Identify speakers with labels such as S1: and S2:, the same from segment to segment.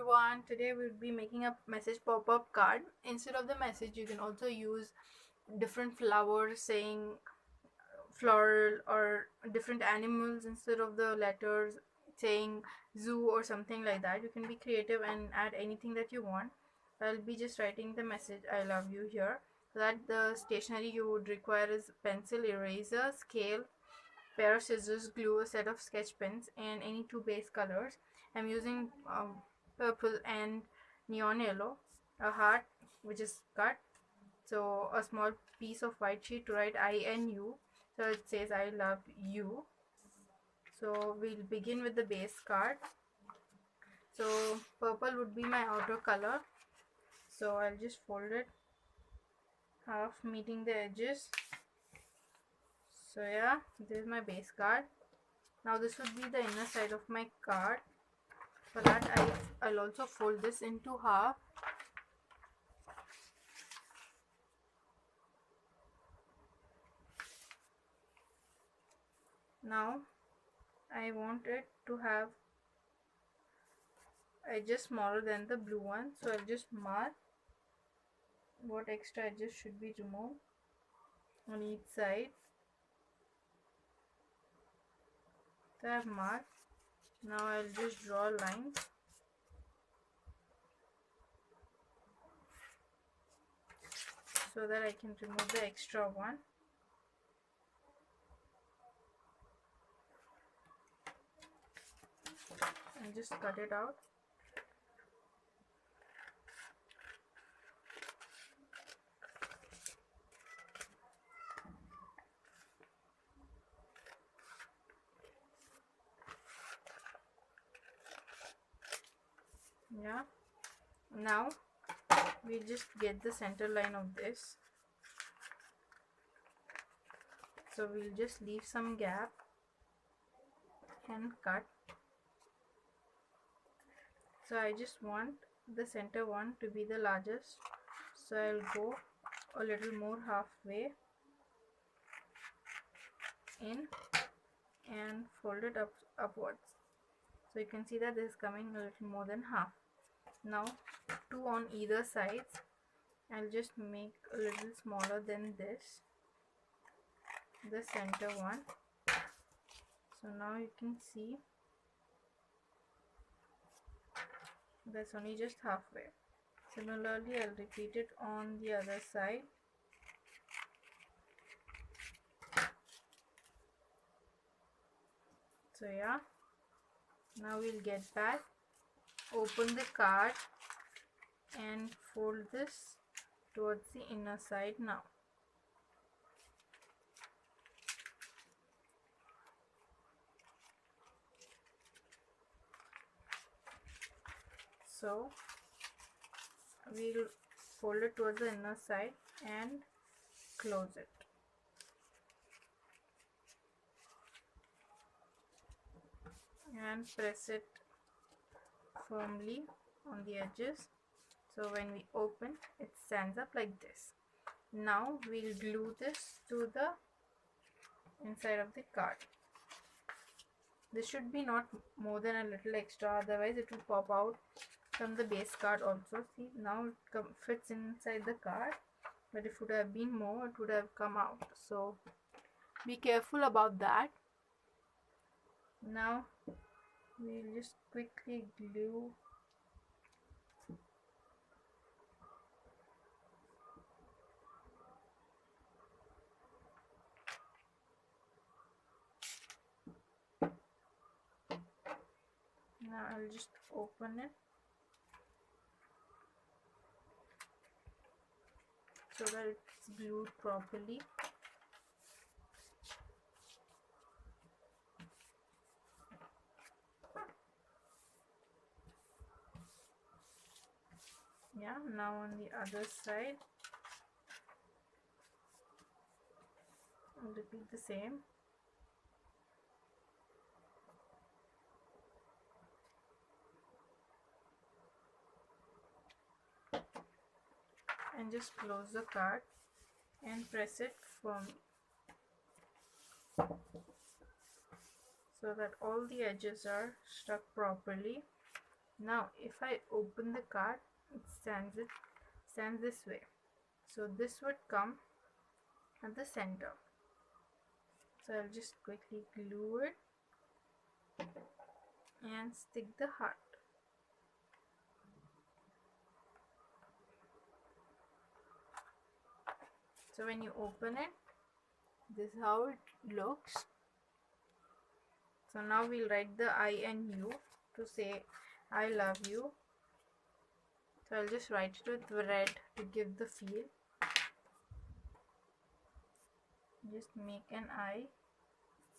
S1: everyone. Today we'll be making a message pop-up card. Instead of the message, you can also use different flowers saying floral or different animals instead of the letters saying zoo or something like that. You can be creative and add anything that you want. I'll be just writing the message I love you here. So that the stationery you would require is pencil, eraser, scale, pair of scissors, glue, a set of sketch pens, and any two base colors. I'm using purple and neon yellow, a heart which is cut, so a small piece of white sheet to write I and U. So it says I love you. So we'll begin with the base card. So purple would be my outer color. So I'll just fold it half, meeting the edges. So yeah, this is my base card. Now this would be the inner side of my card. For that I'll also fold this into half. Now I want it to have edges smaller than the blue one, so I'll just mark what extra edges should be removed on each side. So I've marked. Now I'll just draw lines. So that I can remove the extra one. And just cut it out. Yeah. Now we'll just get the center line of this. So we'll just leave some gap and cut. So I just want the center one to be the largest, so I'll go a little more halfway in and fold it upwards. So you can see that this is coming a little more than half. Now two on either sides. I'll just make a little smaller than this, the center one. So now you can see that's only just halfway. Similarly, I'll repeat it on the other side. So yeah, now we'll get back, open the card and fold this towards the inner side now. So we'll fold it towards the inner side and close it. And press it firmly on the edges, so when we open it stands up like this. Now we'll glue this to the inside of the card. This should be not more than a little extra, otherwise it will pop out from the base card also. See, now it fits inside the card, but if it would have been more, it would have come out. So be careful about that. Now we'll just quickly glue now I'll just open it so that it's glued properly. Yeah, now on the other side I'll repeat the same. And just close the card and press it firmly so that all the edges are stuck properly. Now if I open the card, it stands this way. So this would come at the center. So I'll just quickly glue it and stick the heart. So when you open it, this is how it looks. So now we'll write the I and U to say I love you. So I'll just write it with red to give the feel. Just make an I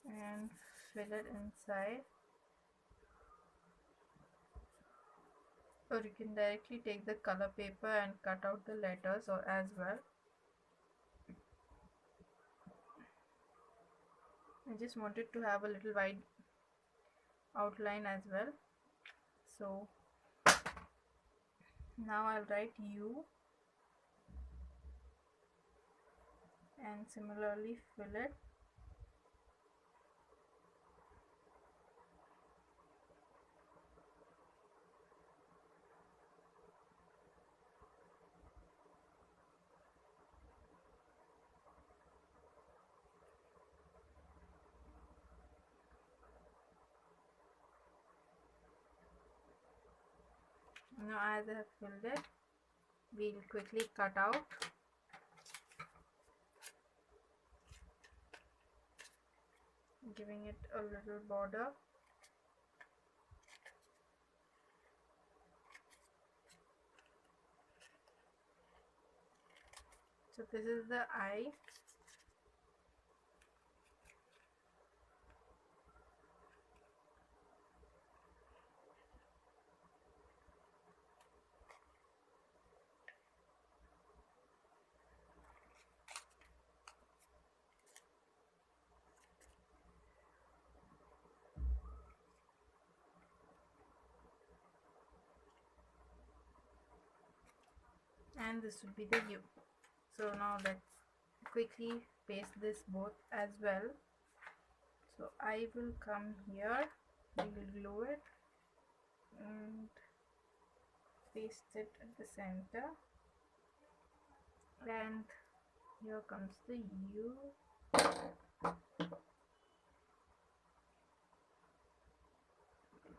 S1: and fill it inside. Or you can directly take the color paper and cut out the letters or as well. I just wanted to have a little wide outline as well. So now I'll write U and similarly fill it. Now as I have filled it, we'll quickly cut out. Giving it a little border. So this is the eye. And this would be the U. So now let's quickly paste this both as well. So I will come here, we will glue it and paste it at the center, and here comes the U.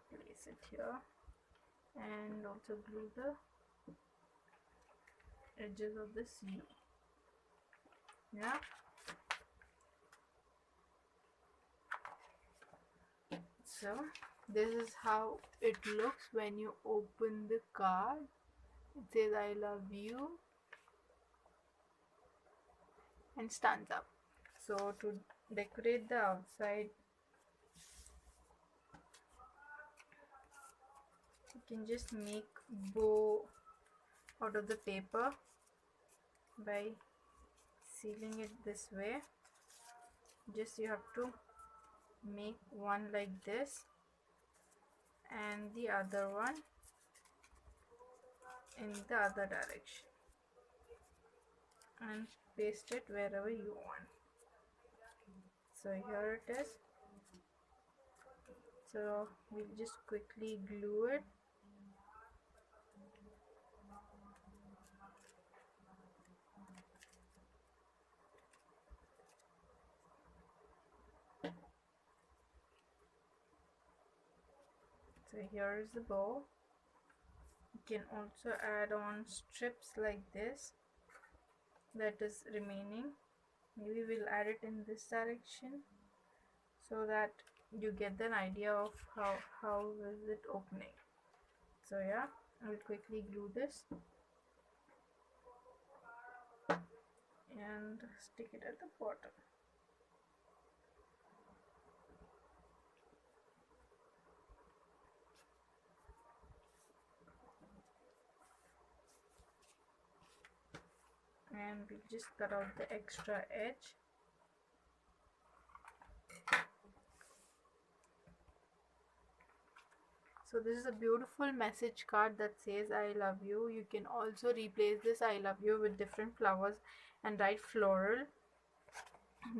S1: Place it here and also glue the edges of this U. Yeah. So this is how it looks when you open the card. It says I love you and stands up. So to decorate the outside, you can just make bow out of the paper by sealing it this way. Just you have to make one like this and the other one in the other direction and paste it wherever you want. So here it is. So we'll just quickly glue it. So here is the bow. You can also add on strips like this that is remaining. Maybe we'll add it in this direction so that you get an idea of how is it opening. So yeah, I will quickly glue this and stick it at the bottom. And we'll just cut out the extra edge. So this is a beautiful message card that says I love you. You can also replace this I love you with different flowers and write floral.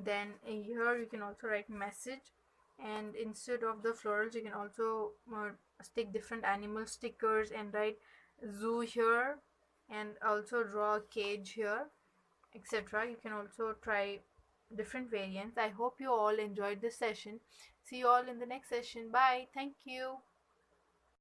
S1: Then here you can also write message, and instead of the florals you can also stick different animal stickers and write zoo here, and also draw a cage here, etc. You can also try different variants. I hope you all enjoyed this session. See you all in the next session. Bye. Thank you.